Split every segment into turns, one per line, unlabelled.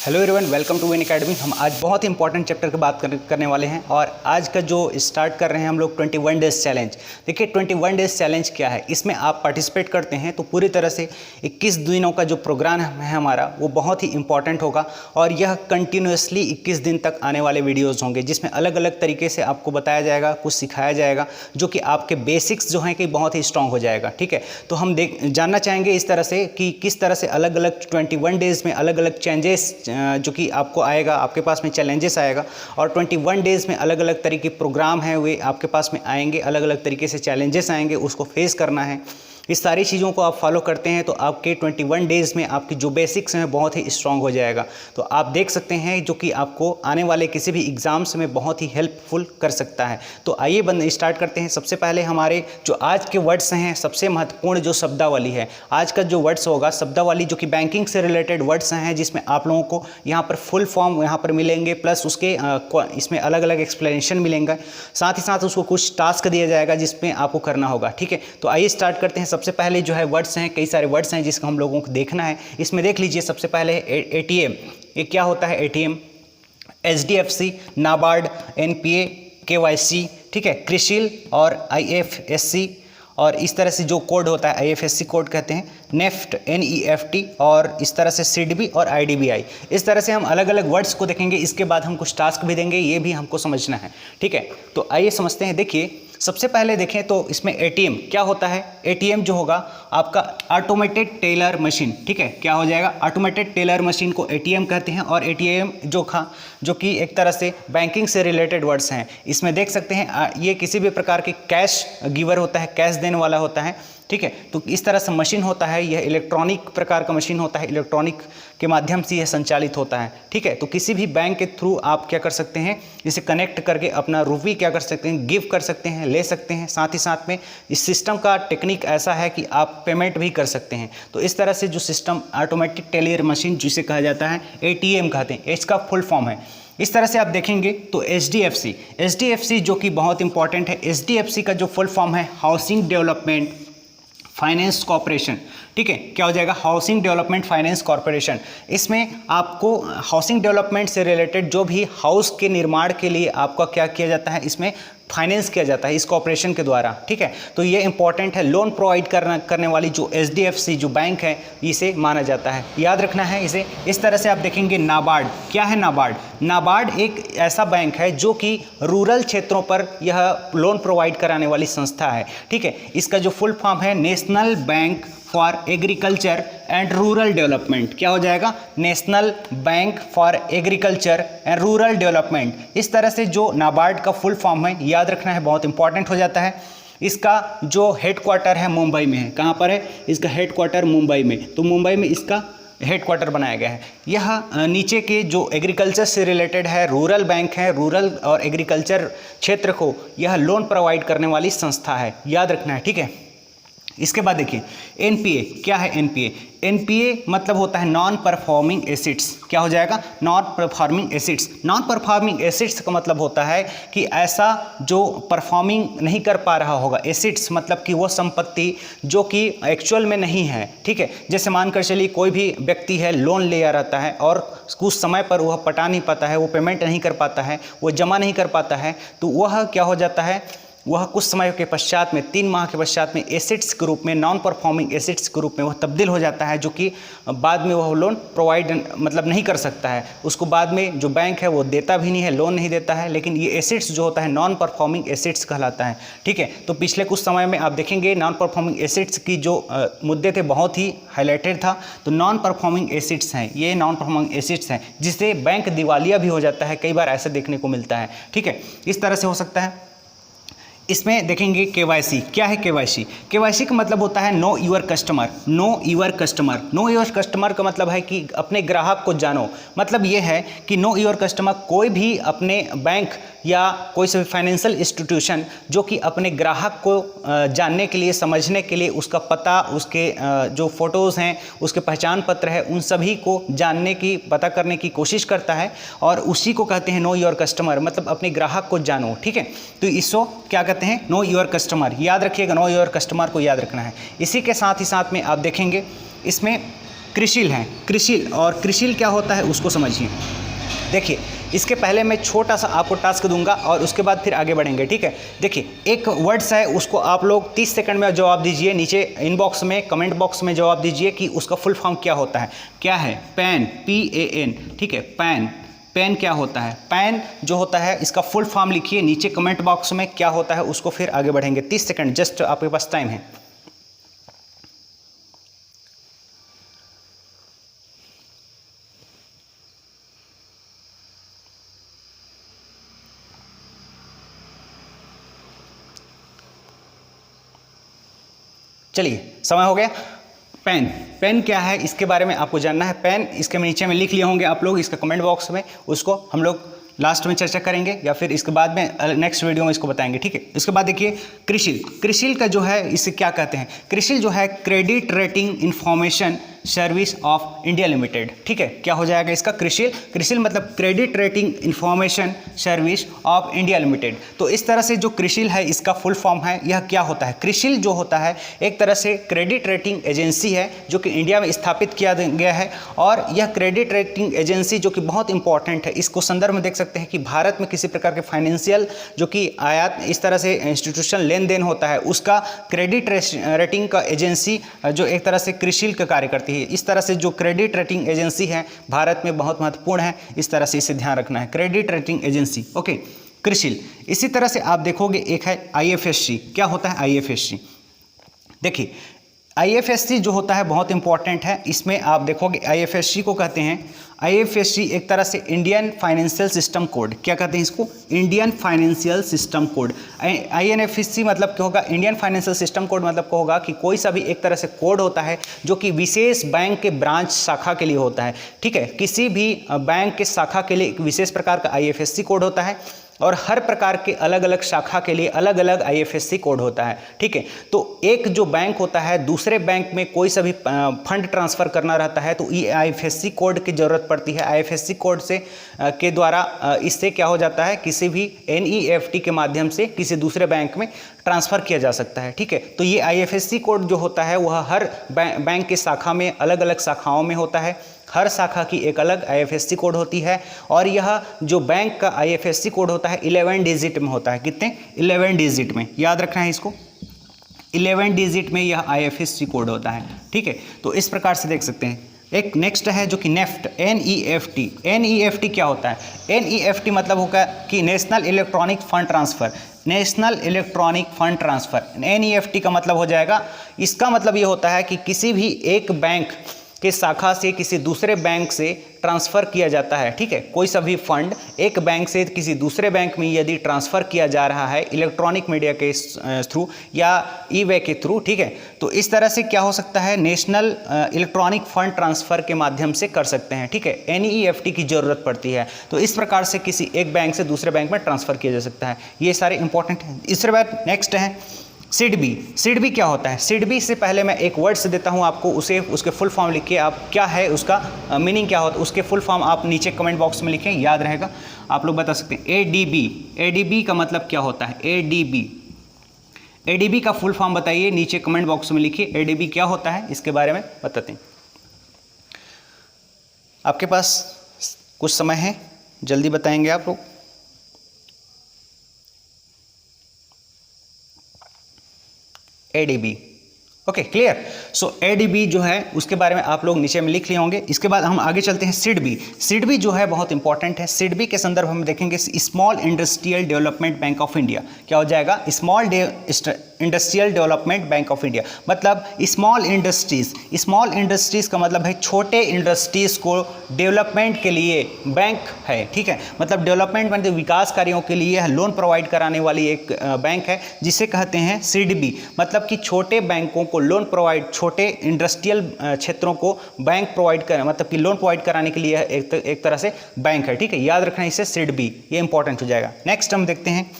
Hello everyone, welcome to Win Academy. हम आज बहुत ही इंपॉर्टेंट चैप्टर की बात करने वाले हैं और आज का जो स्टार्ट कर रहे हैं हम लोग 21 डेज चैलेंज। देखिए 21 डेज चैलेंज क्या है, इसमें आप पार्टिसिपेट करते हैं तो पूरी तरह से 21 दिनों का जो प्रोग्राम है हमारा वो बहुत ही इंपॉर्टेंट होगा और यह कंटिन्यूसली 21 दिन तक आने वाले वीडियोज़ होंगे जिसमें अलग अलग तरीके से आपको बताया जाएगा, कुछ सिखाया जाएगा जो कि आपके बेसिक्स जो हैं कि बहुत ही स्ट्रॉन्ग हो जाएगा। ठीक है, तो हम जानना चाहेंगे इस तरह से कि किस तरह से अलग अलग 21 डेज़ में अलग अलग चेंजेस जो कि आपको आएगा, आपके पास में चैलेंजेस आएगा और 21 डेज़ में अलग अलग तरीके के प्रोग्राम हैं वे आपके पास में आएंगे, अलग अलग तरीके से चैलेंजेस आएंगे, उसको फेस करना है। इस सारी चीज़ों को आप फॉलो करते हैं तो आपके 21 डेज़ में आपकी जो बेसिक्स हैं बहुत ही स्ट्रांग हो जाएगा। तो आप देख सकते हैं जो कि आपको आने वाले किसी भी एग्ज़ाम्स में बहुत ही हेल्पफुल कर सकता है। तो आइए स्टार्ट करते हैं। सबसे पहले हमारे जो आज के वर्ड्स हैं, सबसे महत्वपूर्ण जो शब्दावली है, आज का जो वर्ड्स होगा शब्दावली जो कि बैंकिंग से रिलेटेड वर्ड्स हैं जिसमें आप लोगों को यहाँ पर फुल फॉर्म यहाँ पर मिलेंगे, प्लस उसके इसमें अलग अलग एक्सप्लेनेशन मिलेंगे, साथ ही साथ उसको कुछ टास्क दिया जाएगा जिसमें आपको करना होगा। ठीक है, तो आइए स्टार्ट करते हैं। सबसे पहले जो है वर्ड्स हैं, कई सारे वर्ड्स हैं जिसको हम लोगों को देखना है। इसमें देख लीजिए सबसे पहले एटीएम। ये क्या होता है ATM? HDFC, NABARD, NPA, KYC, ठीक है, क्रिशिल और आईएफएससी और इस तरह से जो कोड होता है आईएफएससी कोड कहते हैं, नेफ्ट, एनईएफटी और इस तरह से सिडबी और आईडीबीआई। इस तरह से हम अलग अलग वर्ड्स को देखेंगे। इसके बाद हम कुछ टास्क भी देंगे, ये भी हमको समझना है। ठीक है, तो आइए समझते हैं। देखिए सबसे पहले देखें तो इसमें एटीएम क्या होता है। एटीएम जो होगा आपका ऑटोमेटेड टेलर मशीन। ठीक है, क्या हो जाएगा? ऑटोमेटेड टेलर मशीन को एटीएम कहते हैं और एटीएम जो कि एक तरह से बैंकिंग से रिलेटेड वर्ड्स हैं। इसमें देख सकते हैं ये किसी भी प्रकार की कैश गिवर होता है, कैश देने वाला होता है। ठीक है, तो इस तरह से मशीन होता है, यह इलेक्ट्रॉनिक प्रकार का मशीन होता है, इलेक्ट्रॉनिक के माध्यम से यह संचालित होता है। ठीक है, तो किसी भी बैंक के थ्रू आप क्या कर सकते हैं, इसे कनेक्ट करके अपना रुपये क्या कर सकते हैं, गिव कर सकते हैं, ले सकते हैं। साथ ही साथ में इस सिस्टम का टेक्निक ऐसा है कि आप पेमेंट भी कर सकते हैं। तो इस तरह से जो सिस्टम ऑटोमेटिक टेलर मशीन जिसे कहा जाता है एटीएम कहते हैं, इसका फुल फॉर्म है। इस तरह से आप देखेंगे तो एचडीएफसी जो कि बहुत इंपॉर्टेंट है। एचडीएफसी का जो फुल फॉर्म है हाउसिंग डेवलपमेंट फाइनेंस कॉर्पोरेशन। ठीक है, क्या हो जाएगा? Housing development finance corporation. इसमें आपको हाउसिंग डेवलपमेंट से रिलेटेड जो भी हाउस के निर्माण के लिए आपका क्या किया जाता है, इसमें फाइनेंस किया जाता है इस कॉर्पोरेशन के द्वारा। ठीक है, तो ये इंपॉर्टेंट है। लोन प्रोवाइड करने वाली जो एचडीएफसी जो बैंक है इसे माना जाता है, याद रखना है इसे। इस तरह से आप देखेंगे नाबार्ड। क्या है नाबार्ड? नाबार्ड एक ऐसा बैंक है जो कि रूरल क्षेत्रों पर यह लोन प्रोवाइड कराने वाली संस्था है। ठीक है, इसका जो फुल फॉर्म है national bank for agriculture and rural development. क्या हो जाएगा? National bank for agriculture and rural development. इस तरह से जो नाबार्ड का फुल फॉर्म है याद रखना है, बहुत इंपॉर्टेंट हो जाता है। इसका जो हेडक्वार्टर है मुंबई में है। कहाँ पर है? इसका हेडक्वार्टर मुंबई में। तो मुंबई में इसका हेडक्वार्टर बनाया गया है। यह नीचे के जो एग्रीकल्चर से रिलेटेड है, रूरल बैंक है, रूरल और एग्रीकल्चर क्षेत्र को यह लोन प्रोवाइड करने वाली संस्था है, याद रखना है। ठीक है, इसके बाद देखिए एनपीए। क्या है एनपीए? एनपीए मतलब होता है नॉन परफॉर्मिंग एसेट्स। क्या हो जाएगा? Non performing assets. Non performing assets का मतलब होता है कि ऐसा जो परफॉर्मिंग नहीं कर पा रहा होगा। एसेट्स मतलब कि वो संपत्ति जो कि एक्चुअल में नहीं है। ठीक है, जैसे मानकर चलिए कोई भी व्यक्ति है, लोन ले आ रहता है और कुछ समय पर वह पटा नहीं पाता है, वो पेमेंट नहीं कर पाता है, वो जमा नहीं कर पाता है, तो वह क्या हो जाता है, वह कुछ समय के पश्चात में 3 माह के पश्चात में एसेट्स के रूप में, नॉन परफॉर्मिंग एसेट्स के रूप में वह तब्दील हो जाता है, जो कि बाद में वह लोन प्रोवाइड मतलब नहीं कर सकता है। उसको बाद में जो बैंक है वो देता भी नहीं है, लोन नहीं देता है, लेकिन ये एसेट्स जो होता है नॉन परफॉर्मिंग एसेट्स कहलाता है। ठीक है, तो पिछले कुछ समय में आप देखेंगे नॉन परफॉर्मिंग एसेट्स की जो मुद्दे थे बहुत ही हाईलाइटेड था। तो नॉन परफॉर्मिंग एसेट्स हैं, ये नॉन परफॉर्मिंग एसेट्स हैं जिससे बैंक दिवालिया भी हो जाता है, कई बार ऐसा देखने को मिलता है। ठीक है, इस तरह से हो सकता है। इसमें देखेंगे केवाईसी। क्या है केवाईसी? केवाईसी का मतलब होता है know your customer. Know your customer. Know your customer का मतलब है कि अपने ग्राहक को जानो। मतलब ये है कि नो योर कस्टमर, कोई भी अपने बैंक या कोई से फाइनेंशियल इंस्टीट्यूशन जो कि अपने ग्राहक को जानने के लिए, समझने के लिए, उसका पता, उसके जो फ़ोटोज़ हैं, उसके पहचान पत्र है, उन सभी को जानने की, पता करने की कोशिश करता है और उसी को कहते हैं नो योर कस्टमर, मतलब अपने ग्राहक को जानो। ठीक है, तो इसको क्या कहते हैं? Know your customer. याद रखिएगा, नो योर कस्टमर को याद रखना है। इसी के साथ ही साथ में आप देखेंगे इसमें क्रिशिल है, क्रिशिल। और क्रिशिल क्या होता है उसको समझिए। देखिए, इसके पहले मैं छोटा सा आपको टास्क दूंगा और उसके बाद फिर आगे बढ़ेंगे, ठीक है। देखिए, एक वर्ड्स है, उसको आप लोग 30 सेकंड में जवाब दीजिए। नीचे इनबॉक्स में, कमेंट बॉक्स में जवाब दीजिए कि उसका फुल फॉर्म क्या होता है। क्या है? पैन, PAN, ठीक है, पैन। पैन क्या होता है? पैन जो होता है इसका फुल फॉर्म लिखिए नीचे कमेंट बॉक्स में क्या होता है उसको, फिर आगे बढ़ेंगे। 30 सेकंड जस्ट आपके पास टाइम है। चलिए, समय हो गया। पेन, पेन क्या है इसके बारे में आपको जानना है। पेन इसके नीचे में लिख लिए होंगे आप लोग, इसका कमेंट बॉक्स में, उसको हम लोग लास्ट में चर्चा करेंगे या फिर इसके बाद में नेक्स्ट वीडियो में इसको बताएंगे, ठीक है। इसके बाद देखिए क्रिशिल, क्रिशिल का जो है इसे क्या कहते हैं? क्रिशिल जो है credit rating information service of India limited, ठीक है। क्या हो जाएगा इसका? क्रिशिल। क्रिशिल मतलब credit rating information service of India limited. तो इस तरह से जो क्रिशिल है इसका फुल फॉर्म है। यह क्या होता है? क्रिशिल जो होता है एक तरह से क्रेडिट रेटिंग एजेंसी है जो कि इंडिया में स्थापित किया गया है। और यह क्रेडिट रेटिंग एजेंसी जो कि बहुत इंपॉर्टेंट है, इसको संदर्भ में देख सकते हैं कि भारत में किसी प्रकार के फाइनेंशियल जो कि आयात इस तरह से इंस्टीट्यूशन लेन देन होता है उसका क्रेडिट रेटिंग का एजेंसी जो एक तरह से क्रिशिल का कार्य करती है। इस तरह से जो क्रेडिट रेटिंग एजेंसी है भारत में बहुत महत्वपूर्ण है, इस तरह से इसे ध्यान रखना है, क्रेडिट रेटिंग एजेंसी, ओके, क्रिशिल। इसी तरह से आप देखोगे एक है IFSC। क्या होता है IFSC? देखिए, IFSC जो होता है बहुत इंपॉर्टेंट है। इसमें आप देखोगे IFSC को कहते हैं, IFSC एक तरह से इंडियन फाइनेंशियल सिस्टम कोड। क्या कहते हैं इसको? Indian financial system code. INFSC मतलब क्या होगा? इंडियन फाइनेंशियल सिस्टम कोड मतलब क्या होगा कि कोई सा भी एक तरह से कोड होता है जो कि विशेष बैंक के ब्रांच शाखा के लिए होता है, ठीक है। किसी भी बैंक के शाखा के लिए एक विशेष प्रकार का IFSC कोड होता है और हर प्रकार के अलग अलग शाखा के लिए अलग अलग IFSC कोड होता है, ठीक है। तो एक जो बैंक होता है दूसरे बैंक में कोई सा भी फंड ट्रांसफ़र करना रहता है तो ये IFSC कोड की ज़रूरत पड़ती है। IFSC कोड से के द्वारा इससे क्या हो जाता है, किसी भी NEFT के माध्यम से किसी दूसरे बैंक में ट्रांसफ़र किया जा सकता है, ठीक है। तो ये IFSC कोड जो होता है वह हर बैंक के शाखा में अलग अलग शाखाओं में होता है। हर शाखा की एक अलग IFSC कोड होती है और यह जो बैंक का IFSC कोड होता है 11 डिजिट में होता है। कितने? 11 डिजिट में, याद रखना है इसको, 11 डिजिट में यह IFSC कोड होता है, ठीक है। तो इस प्रकार से देख सकते हैं। एक नेक्स्ट है जो कि नेफ्ट, NEFT। NEFT क्या होता है? NEFT मतलब होगा कि national electronic fund transfer, national electronic fund transfer. NEFT का मतलब हो जाएगा, इसका मतलब ये होता है कि किसी भी एक बैंक के शाखा से किसी दूसरे बैंक से ट्रांसफ़र किया जाता है, ठीक है। कोई सा भी फंड एक बैंक से किसी दूसरे बैंक में यदि ट्रांसफ़र किया जा रहा है इलेक्ट्रॉनिक मीडिया के थ्रू या ई-वे के थ्रू, ठीक है, तो इस तरह से क्या हो सकता है, नेशनल इलेक्ट्रॉनिक फंड ट्रांसफ़र के माध्यम से कर सकते हैं, ठीक है। NEFT की ज़रूरत पड़ती है। तो इस प्रकार से किसी एक बैंक से दूसरे बैंक में ट्रांसफ़र किया जा सकता है। ये सारे इंपॉर्टेंट हैं। इसके बाद नेक्स्ट है सिडबी। सिडबी क्या होता है? सिडबी से पहले मैं एक वर्ड से देता हूं आपको, उसे उसके फुल फॉर्म लिखिए आप, क्या है उसका मीनिंग क्या होता है, उसके फुल फॉर्म आप नीचे कमेंट बॉक्स में लिखें, याद रहेगा, आप लोग बता सकते हैं। ADB, ADB का मतलब क्या होता है? ADB, ADB का फुल फॉर्म बताइए, नीचे कमेंट बॉक्स में लिखिए। ADB क्या होता है इसके बारे में बताते हैं। आपके पास कुछ समय है, जल्दी बताएंगे आप लोग। ADB, okay, clear. So ADB जो है उसके बारे में आप लोग नीचे में लिख लिए होंगे। इसके बाद हम आगे चलते हैं। सिडबी, सिडबी जो है बहुत इंपॉर्टेंट है। सिडबी के संदर्भ में देखेंगे small industrial development bank of India. क्या हो जाएगा? Small industrial development bank of India, मतलब स्मॉल इंडस्ट्रीज। स्मॉल इंडस्ट्रीज का मतलब है छोटे इंडस्ट्रीज को डेवलपमेंट के लिए बैंक है, ठीक है। मतलब डेवलपमेंट मतलब विकास कार्यों के लिए लोन प्रोवाइड कराने वाली एक बैंक है जिसे कहते हैं सिडबी। मतलब कि छोटे बैंकों को लोन प्रोवाइड, छोटे इंडस्ट्रियल क्षेत्रों को बैंक प्रोवाइड कर, मतलब कि लोन प्रोवाइड कराने के लिए एक तरह से बैंक है, ठीक है। याद रखना इसे सिडबी, ये इंपॉर्टेंट हो जाएगा। नेक्स्ट हम देखते हैं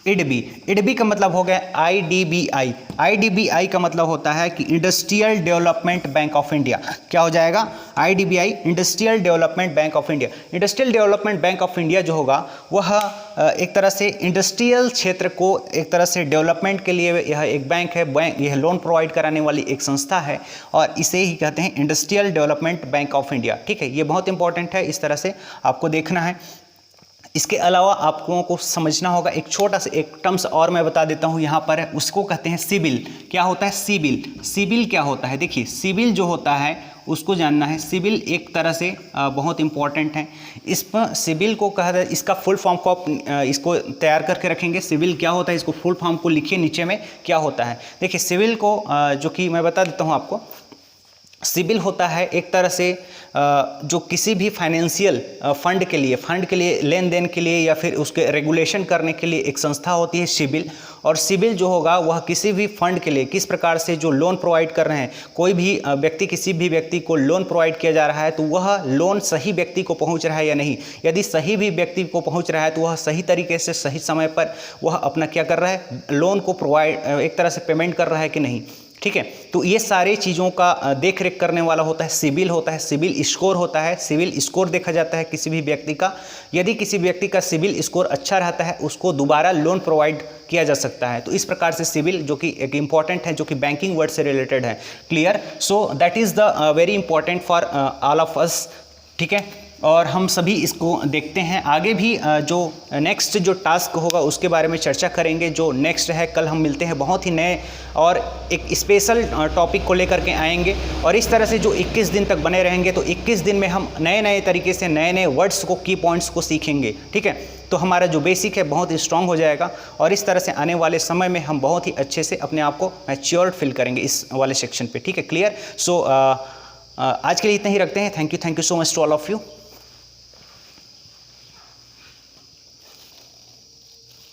IDB, IDB का मतलब हो गया IDBI। IDBI का मतलब होता है कि industrial development bank of India. क्या हो जाएगा? IDBI, industrial development bank of India. Industrial development bank of India जो होगा वह एक तरह से इंडस्ट्रियल क्षेत्र को एक तरह से डेवलपमेंट के लिए यह एक बैंक है। यह लोन प्रोवाइड कराने वाली एक संस्था है और इसे ही कहते हैं industrial development bank of India. ठीक है, ये बहुत इंपॉर्टेंट है, इस तरह से आपको देखना है। इसके अलावा आप लोगों को समझना होगा एक छोटा सा एक टर्म्स और मैं बता देता हूँ यहाँ पर है, उसको कहते हैं सिबिल। क्या होता है? सिबिल। सिबिल क्या होता है? देखिए, सिबिल जो होता है उसको जानना है। सिबिल एक तरह से बहुत इंपॉर्टेंट है। इस पर सिबिल को कहा जाए, इसका फुल फॉर्म को आप इसको तैयार करके रखेंगे। सिबिल क्या होता है, इसको फुल फॉर्म को लिखिए नीचे में क्या होता है। देखिए, सिबिल को जो कि मैं बता देता हूँ आपको, सिबिल होता है एक तरह से जो किसी भी फाइनेंशियल फंड के लिए लेन देन के लिए या फिर उसके रेगुलेशन करने के लिए एक संस्था होती है सिबिल। और सिबिल जो होगा वह किसी भी फंड के लिए किस प्रकार से जो लोन प्रोवाइड कर रहे हैं, कोई भी व्यक्ति किसी भी व्यक्ति को लोन प्रोवाइड किया जा रहा है तो वह लोन सही व्यक्ति को पहुंच रहा है या नहीं। यदि सही भी व्यक्ति को पहुंच रहा है तो वह सही तरीके से सही समय पर वह अपना क्या कर रहा है, लोन को प्रोवाइड एक तरह से पेमेंट कर रहा है कि नहीं। ठीक है, तो ये सारे चीज़ों का देख रेख करने वाला होता है सिबिल होता है। सिबिल स्कोर होता है, सिबिल स्कोर देखा जाता है किसी भी व्यक्ति का। यदि किसी व्यक्ति का सिबिल स्कोर अच्छा रहता है उसको दोबारा लोन प्रोवाइड किया जा सकता है। तो इस प्रकार से सिबिल जो कि एक इंपॉर्टेंट है, जो कि बैंकिंग वर्ड से रिलेटेड है। Clear? So that is the very important for all of us. ठीक है, और हम सभी इसको देखते हैं। आगे भी जो नेक्स्ट जो टास्क होगा उसके बारे में चर्चा करेंगे। जो नेक्स्ट है, कल हम मिलते हैं बहुत ही नए और एक स्पेशल टॉपिक को लेकर के आएंगे। और इस तरह से जो 21 दिन तक बने रहेंगे तो 21 दिन में हम नए नए तरीके से नए नए वर्ड्स को, की पॉइंट्स को सीखेंगे। ठीक है, तो हमारा जो बेसिक है बहुत ही स्ट्रांग हो जाएगा और इस तरह से आने वाले समय में हम बहुत ही अच्छे से अपने आप को मैच्योर्ड फील करेंगे इस वाले सेक्शन पे। ठीक है, क्लियर? सो आज के लिए इतना ही रखते हैं। Thank you so much to all of you.